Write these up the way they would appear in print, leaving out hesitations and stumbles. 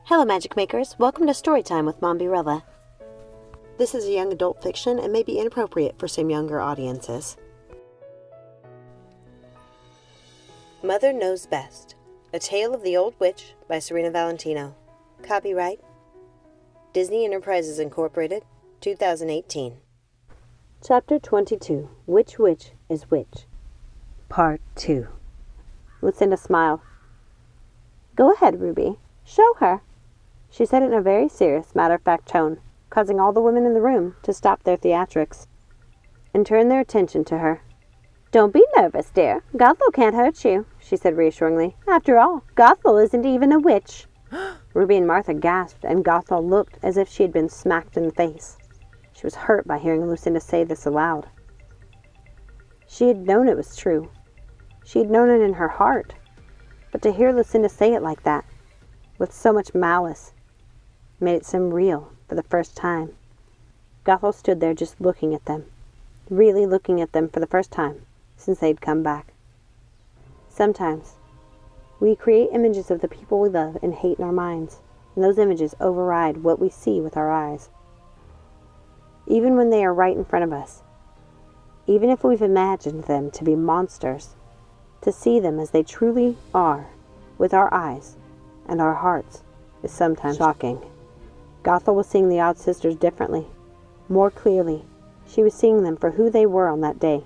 Hello, Magic Makers. Welcome to Storytime with Mombierella. This is a young adult fiction and may be inappropriate for some younger audiences. Mother Knows Best. A Tale of the Old Witch by Serena Valentino. Copyright Disney Enterprises Incorporated, 2018. Chapter 22. Which Witch is Which? Part 2. Lucinda smiled. Go ahead, Ruby. Show her. She said it in a very serious, matter-of-fact tone, causing all the women in the room to stop their theatrics and turn their attention to her. Don't be nervous, dear. Gothel can't hurt you, she said reassuringly. After all, Gothel isn't even a witch. Ruby and Martha gasped, and Gothel looked as if she had been smacked in the face. She was hurt by hearing Lucinda say this aloud. She had known it was true. She had known it in her heart. But to hear Lucinda say it like that, with so much malice, made it seem real for the first time. Gothel stood there just looking at them, really looking at them for the first time since they'd come back. Sometimes, we create images of the people we love and hate in our minds, and those images override what we see with our eyes. Even when they are right in front of us, even if we've imagined them to be monsters, to see them as they truly are with our eyes and our hearts is sometimes shocking. Gothel was seeing the Odd Sisters differently, more clearly. She was seeing them for who they were on that day,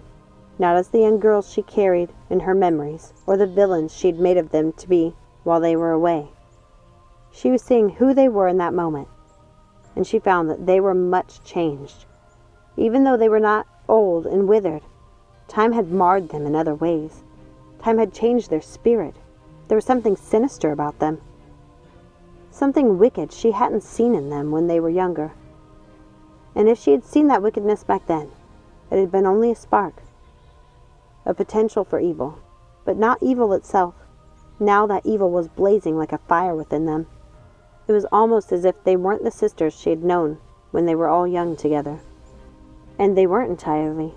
not as the young girls she carried in her memories, or the villains she'd made of them to be while they were away. She was seeing who they were in that moment, and she found that they were much changed. Even though they were not old and withered, time had marred them in other ways. Time had changed their spirit. There was something sinister about them. Something wicked she hadn't seen in them when they were younger. And if she had seen that wickedness back then, it had been only a spark, a potential for evil, but not evil itself. Now that evil was blazing like a fire within them. It was almost as if they weren't the sisters she had known when they were all young together. And they weren't entirely.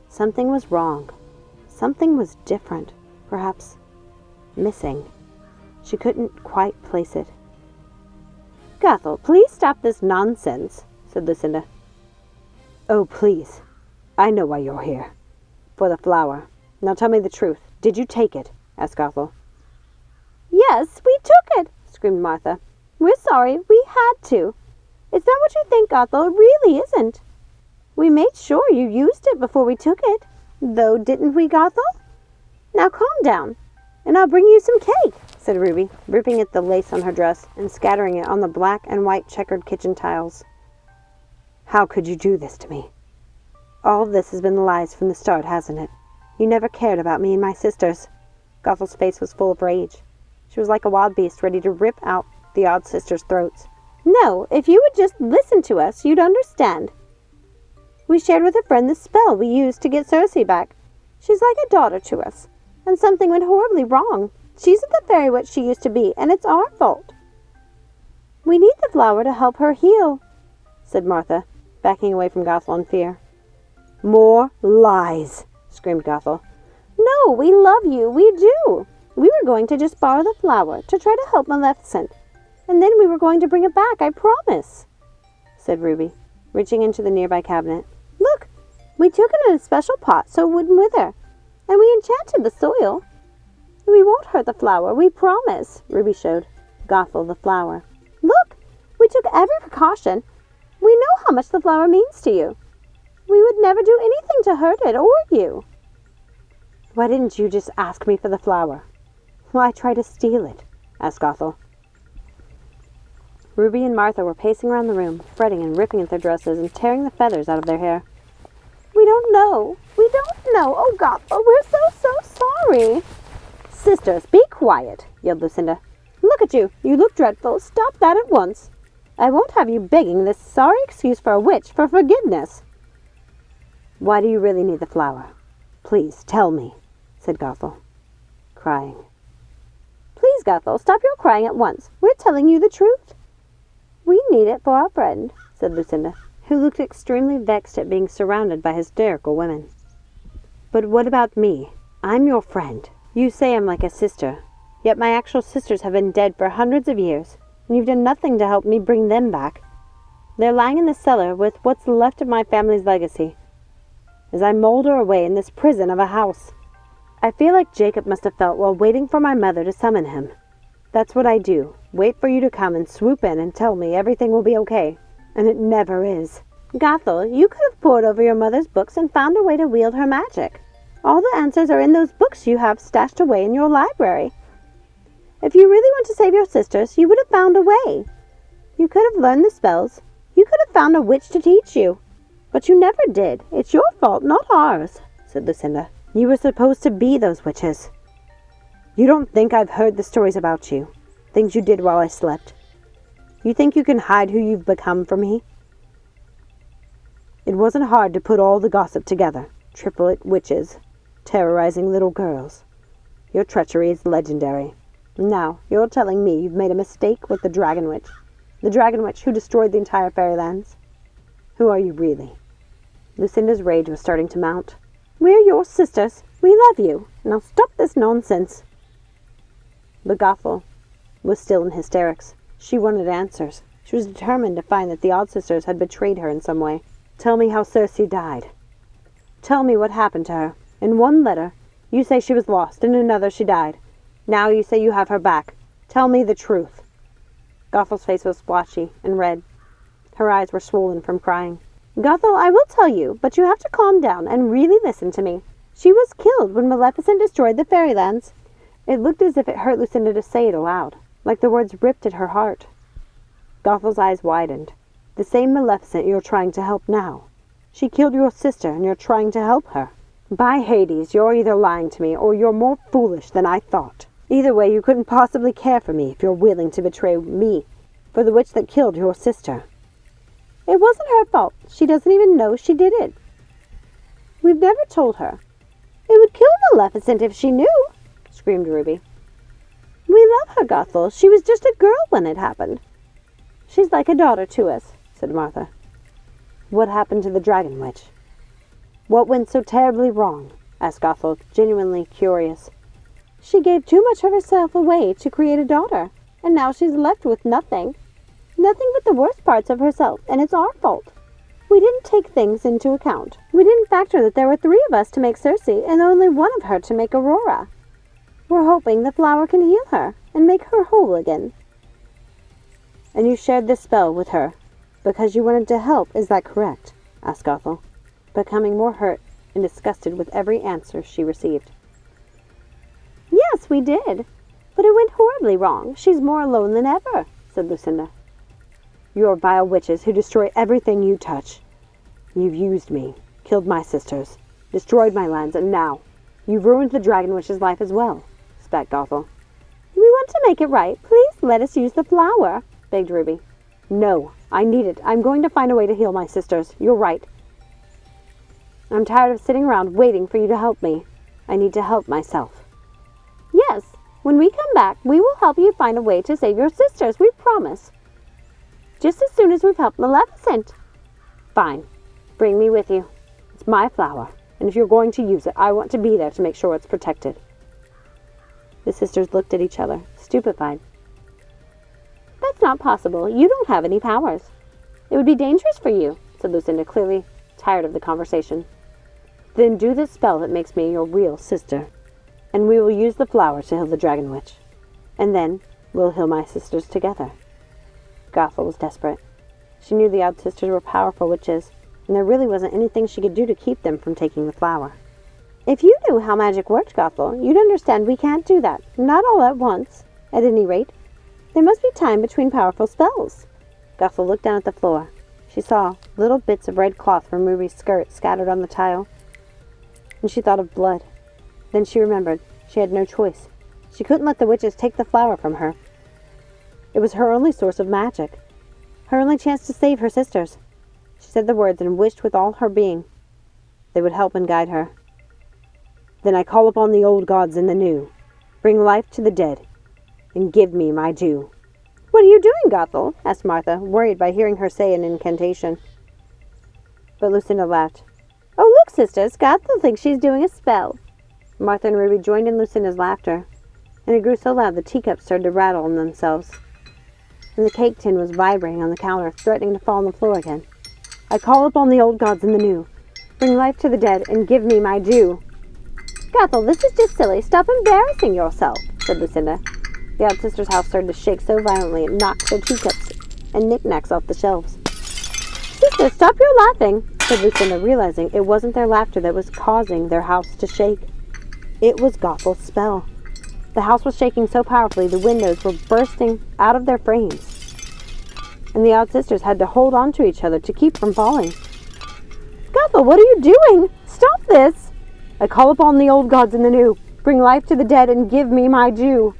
Something was wrong. Something was different, perhaps missing. She couldn't quite place it. Gothel, please stop this nonsense, said Lucinda. Oh, please. I know why you're here. For the flower. Now tell me the truth. Did you take it? Asked Gothel. Yes, we took it, screamed Martha. We're sorry. We had to. It's not what you think, Gothel. It really isn't. We made sure you used it before we took it. Though, didn't we, Gothel? Now calm down, and I'll bring you some cake, said Ruby, ripping at the lace on her dress and scattering it on the black and white checkered kitchen tiles. How could you do this to me? All of this has been lies from the start, hasn't it? You never cared about me and my sisters. Gothel's face was full of rage. She was like a wild beast ready to rip out the Odd Sisters' throats. No, if you would just listen to us, you'd understand. We shared with a friend the spell we used to get Cersei back. She's like a daughter to us, and something went horribly wrong. She isn't the fairy witch she used to be, and it's our fault. We need the flower to help her heal, said Martha, backing away from Gothel in fear. More lies, screamed Gothel. No, we love you, we do. We were going to just borrow the flower to try to help Maleficent, and then we were going to bring it back, I promise, said Ruby, reaching into the nearby cabinet. Look, we took it in a special pot so it wouldn't wither, and we enchanted the soil. We won't hurt the flower, we promise, Ruby showed Gothel the flower. Look, we took every precaution. We know how much the flower means to you. We would never do anything to hurt it or you. Why didn't you just ask me for the flower? Why try to steal it? Asked Gothel. Ruby and Martha were pacing around the room, fretting and ripping at their dresses and tearing the feathers out of their hair. We don't know. We don't know. Oh, Gothel, we're so sorry. Sisters, be quiet, yelled Lucinda. Look at you. You look dreadful. Stop that at once. I won't have you begging this sorry excuse for a witch for forgiveness. Why do you really need the flower? Please, tell me, said Gothel, crying. Please, Gothel, stop your crying at once. We're telling you the truth. We need it for our friend, said Lucinda, who looked extremely vexed at being surrounded by hysterical women. But what about me? I'm your friend. You say I'm like a sister, yet my actual sisters have been dead for hundreds of years. and you've done nothing to help me bring them back. They're lying in the cellar with what's left of my family's legacy, as I molder away in this prison of a house. I feel like Jacob must have felt while waiting for my mother to summon him. That's what I do, wait for you to come and swoop in and tell me everything will be okay, and it never is. Gothel, you could have pored over your mother's books and found a way to wield her magic. All the answers are in those books you have stashed away in your library. If you really want to save your sisters, you would have found a way. You could have learned the spells. You could have found a witch to teach you. But you never did. It's your fault, not ours, said Lucinda. You were supposed to be those witches. You don't think I've heard the stories about you, things you did while I slept. You think you can hide who you've become from me? It wasn't hard to put all the gossip together. Triplet witches, terrorizing little girls. Your treachery is legendary. Now, you're telling me you've made a mistake with the Dragon Witch. The Dragon Witch who destroyed the entire fairylands. Who are you really? Lucinda's rage was starting to mount. We're your sisters. We love you. Now stop this nonsense. But Gothel was still in hysterics. She wanted answers. She was determined to find that the Odd Sisters had betrayed her in some way. Tell me how Circe died. Tell me what happened to her. In one letter, you say she was lost. In another, she died. Now you say you have her back. Tell me the truth. Gothel's face was splotchy and red. Her eyes were swollen from crying. Gothel, I will tell you, but you have to calm down and really listen to me. She was killed when Maleficent destroyed the fairylands. It looked as if it hurt Lucinda to say it aloud, like the words ripped at her heart. Gothel's eyes widened. The same Maleficent you're trying to help now. She killed your sister, and you're trying to help her. By Hades, you're either lying to me, or you're more foolish than I thought. Either way, you couldn't possibly care for me if you're willing to betray me for the witch that killed your sister. It wasn't her fault. She doesn't even know she did it. We've never told her. It would kill Maleficent if she knew, screamed Ruby. We love her, Gothel. She was just a girl when it happened. She's like a daughter to us, said Martha. What happened to the Dragon Witch? What went so terribly wrong? Asked Gothel, genuinely curious. She gave too much of herself away to create a daughter, and now she's left with nothing. Nothing but the worst parts of herself, and it's our fault. We didn't take things into account. We didn't factor that there were 3 of us to make Circe, and only 1 of her to make Aurora. We're hoping the flower can heal her, and make her whole again. And you shared this spell with her, because you wanted to help, is that correct? Asked Gothel, becoming more hurt and disgusted with every answer she received. Yes, we did, but it went horribly wrong. She's more alone than ever, said Lucinda. You're vile witches who destroy everything you touch. You've used me, killed my sisters, destroyed my lands, and now you've ruined the Dragon Witch's life as well, spat Gothel. We want to make it right. Please let us use the flower, begged Ruby. No, I need it. I'm going to find a way to heal my sisters. You're right. I'm tired of sitting around waiting for you to help me. I need to help myself. Yes, when we come back, we will help you find a way to save your sisters, we promise. Just as soon as we've helped Maleficent. Fine. Bring me with you. It's my flower, and if you're going to use it, I want to be there to make sure it's protected. The sisters looked at each other, stupefied. That's not possible. You don't have any powers. It would be dangerous for you, said Lucinda, clearly tired of the conversation. Then do this spell that makes me your real sister, and we will use the flower to heal the Dragon Witch. And then we'll heal my sisters together. Gothel was desperate. She knew the Odd Sisters were powerful witches, and there really wasn't anything she could do to keep them from taking the flower. If you knew how magic worked, Gothel, you'd understand we can't do that. Not all at once. At any rate, there must be time between powerful spells. Gothel looked down at the floor. She saw little bits of red cloth from Ruby's skirt scattered on the tile, and she thought of blood. Then she remembered she had no choice. She couldn't let the witches take the flower from her. It was her only source of magic, her only chance to save her sisters. She said the words and wished with all her being they would help and guide her. Then I call upon the old gods and the new. Bring life to the dead, and give me my due. What are you doing, Gothel? Asked Martha, worried by hearing her say an incantation. But Lucinda laughed. Oh, look, sisters, Gothel thinks she's doing a spell. Martha and Ruby joined in Lucinda's laughter, and it grew so loud the teacups started to rattle on themselves. and the cake tin was vibrating on the counter, threatening to fall on the floor again. I call upon the old gods and the new. Bring life to the dead and give me my due. Gothel, this is just silly. Stop embarrassing yourself, said Lucinda. The odd sister's house started to shake so violently it knocked their teacups and knickknacks off the shelves. Sister, stop your laughing, said Lucinda, realizing it wasn't their laughter that was causing their house to shake. It was Gothel's spell. The house was shaking so powerfully the windows were bursting out of their frames, and the odd sisters had to hold on to each other to keep from falling. Gothel, what are you doing? Stop this! I call upon the old gods and the new. Bring life to the dead and give me my due.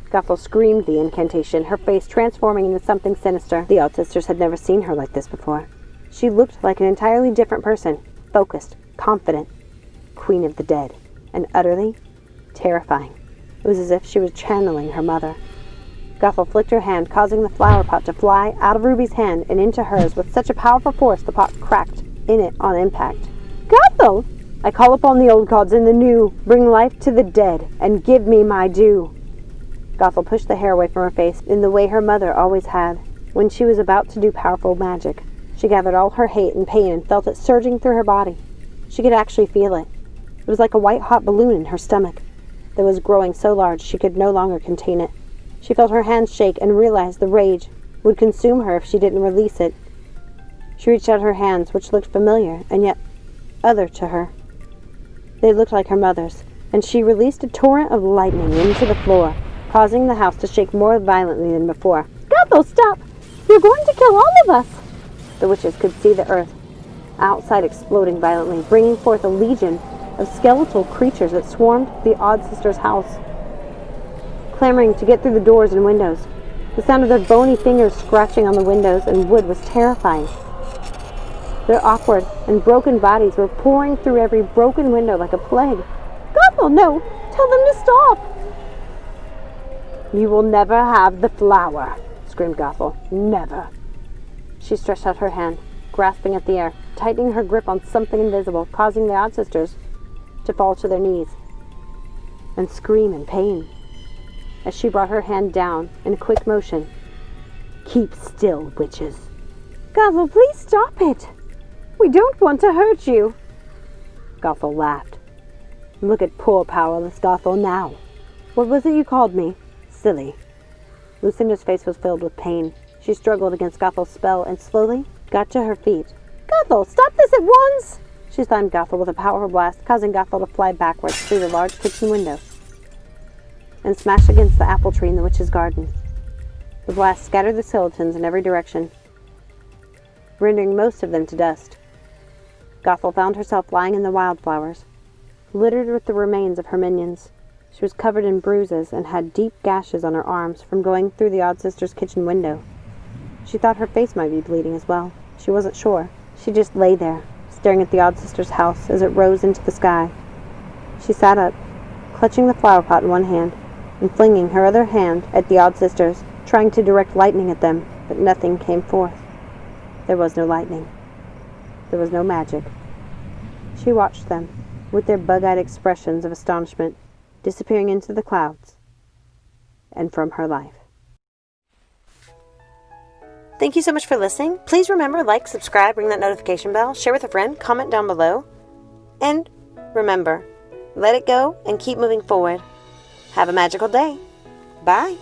Gothel screamed the incantation, her face transforming into something sinister. The odd sisters had never seen her like this before. She looked like an entirely different person, focused, confident, queen of the dead, and utterly terrifying. It was as if she was channeling her mother. Gothel flicked her hand, causing the flower pot to fly out of Ruby's hand and into hers with such a powerful force the pot cracked in it on impact. Gothel! I call upon the old gods and the new. Bring life to the dead and give me my due. Gothel pushed the hair away from her face in the way her mother always had. When she was about to do powerful magic, she gathered all her hate and pain and felt it surging through her body. She could actually feel it. It was like a white-hot balloon in her stomach that was growing so large she could no longer contain it. She felt her hands shake and realized the rage would consume her if she didn't release it. She reached out her hands, which looked familiar and yet other to her. They looked like her mother's, and she released a torrent of lightning into the floor, causing the house to shake more violently than before. Gothel, stop! You're going to kill all of us! The witches could see the earth outside exploding violently, bringing forth a legion of skeletal creatures that swarmed the odd sisters' house, clamoring to get through the doors and windows. The sound of their bony fingers scratching on the windows and wood was terrifying. Their awkward and broken bodies were pouring through every broken window like a plague. Gothel, no! Tell them to stop! You will never have the flower, screamed Gothel. Never. She stretched out her hand, grasping at the air, tightening her grip on something invisible, causing the odd sisters to fall to their knees and scream in pain as she brought her hand down in a quick motion. Keep still, witches. Gothel, please stop it. We don't want to hurt you. Gothel laughed. Look at poor powerless Gothel now. What was it you called me? Silly. Lucinda's face was filled with pain. She struggled against Gothel's spell and slowly got to her feet. Gothel, stop this at once! She slammed Gothel with a powerful blast, causing Gothel to fly backwards through the large kitchen window and smash against the apple tree in the witch's garden. The blast scattered the skeletons in every direction, rendering most of them to dust. Gothel found herself lying in the wildflowers, littered with the remains of her minions. She was covered in bruises and had deep gashes on her arms from going through the odd sister's kitchen window. She thought her face might be bleeding as well. She wasn't sure. She just lay there, staring at the odd sister's house as it rose into the sky. She sat up, clutching the flower pot in one hand and flinging her other hand at the odd sisters, trying to direct lightning at them, but nothing came forth. There was no lightning. There was no magic. She watched them, with their bug-eyed expressions of astonishment, disappearing into the clouds and from her life. Thank you so much for listening. Please remember, like, subscribe, ring that notification bell, share with a friend, comment down below. And remember, let it go and keep moving forward. Have a magical day. Bye.